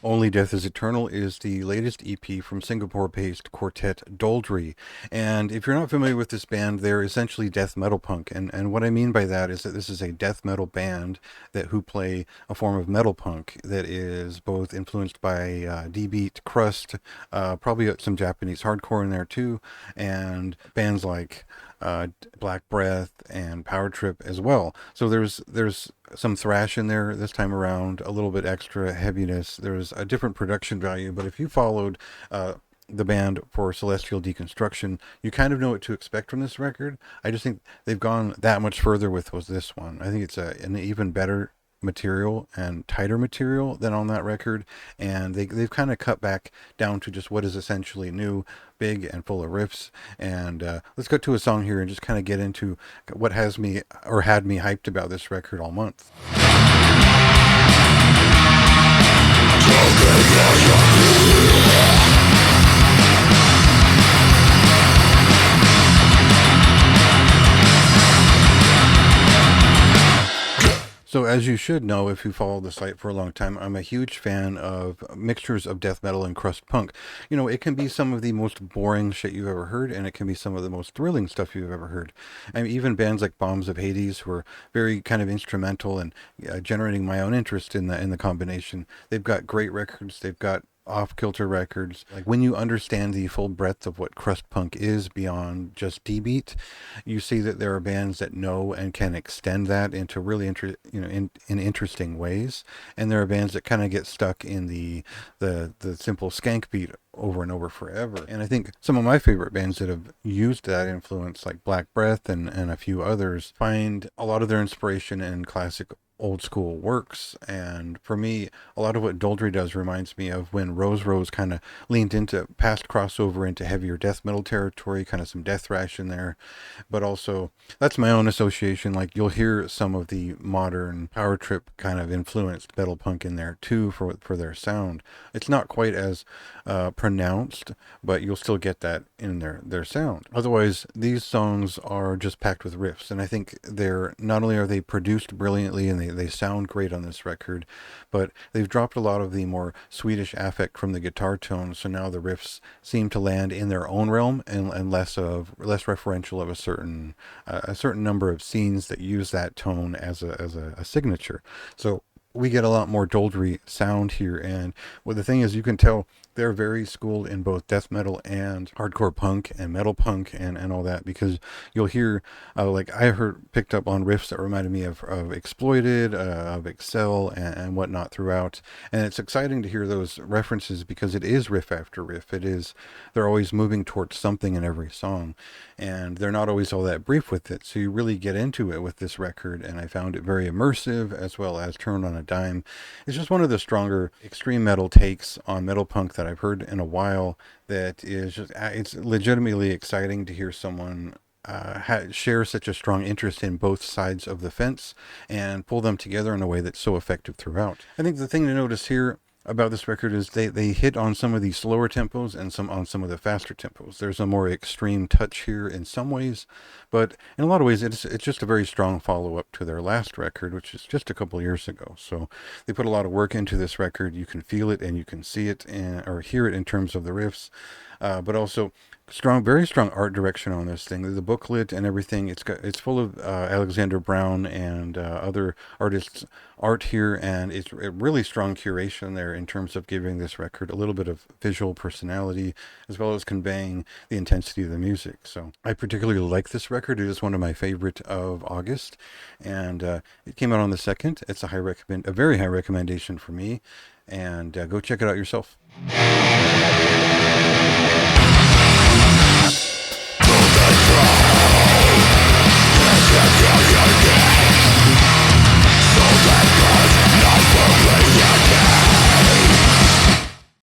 Only Death is Eternal is the latest EP from Singapore-based quartet Doldrey. And if you're not familiar with this band, they're essentially death metal punk. And what I mean by that is that this is a death metal band who play a form of metal punk that is both influenced by D-beat, crust, probably some Japanese hardcore in there too, and bands like Black Breath and Power Trip as well. So there's some thrash in there this time around, a little bit extra heaviness. There's a different production value, but if you followed the band for Celestial Deconstruction, you kind of know what to expect from this record. I just think they've gone that much further with this one. I think it's an even better material and tighter material than on that record, and they've kind of cut back down to just what is essentially new, big and full of riffs. And let's go to a song here and just kind of get into what has me or had me hyped about this record all month. So as you should know, if you follow the site for a long time, I'm a huge fan of mixtures of death metal and crust punk. You know, it can be some of the most boring shit you've ever heard, and it can be some of the most thrilling stuff you've ever heard. I mean, even bands like Bombs of Hades, who are very kind of instrumental in generating my own interest in the combination. They've got great records. They've got off-kilter records. Like when you understand the full breadth of what crust punk is beyond just D-beat, you see that there are bands that know and can extend that into really in interesting ways, and there are bands that kind of get stuck in the simple skank beat over and over forever. And I think some of my favorite bands that have used that influence, like Black Breath and a few others, find a lot of their inspiration in classic old school works. And for me, a lot of what Doldrey does reminds me of when Rose kind of leaned into past crossover into heavier death metal territory, kind of some death thrash in there. But also, that's my own association. Like you'll hear some of the modern Power Trip kind of influenced metal punk in there too for their sound. It's not quite as pronounced, but you'll still get that in their sound. Otherwise, these songs are just packed with riffs, and I think they're not only are they produced brilliantly and they sound great on this record, but they've dropped a lot of the more Swedish affect from the guitar tones, so now the riffs seem to land in their own realm and less referential of a certain number of scenes that use that tone as a signature. So we get a lot more Doldrey sound here, and well, the thing is, you can tell they're very schooled in both death metal and hardcore punk and metal punk and all that, because you'll hear like I heard picked up on riffs that reminded me of Exploited, of Excel and whatnot throughout. And it's exciting to hear those references because it is riff after riff. They're always moving towards something in every song, and they're not always all that brief with it, so you really get into it with this record. And I found it very immersive as well as turned on a dime. It's just one of the stronger extreme metal takes on metal punk that I've heard in a while. That is just it's legitimately exciting to hear someone share such a strong interest in both sides of the fence and pull them together in a way that's so effective throughout. I think the thing to notice here about this record is they hit on some of the slower tempos and some of the faster tempos. There's a more extreme touch here in some ways, but in a lot of ways it's just a very strong follow-up to their last record, which is just a couple years ago. So they put a lot of work into this record. You can feel it and you can see it or hear it in terms of the riffs, but also very strong art direction on this thing. The booklet and everything, it's full of Alexander Brown and other artists' art here, and it's a really strong curation there in terms of giving this record a little bit of visual personality as well as conveying the intensity of the music. So I particularly like this record. It is one of my favorite of August, and it came out on the 2nd. It's a very high recommendation for me, and go check it out yourself.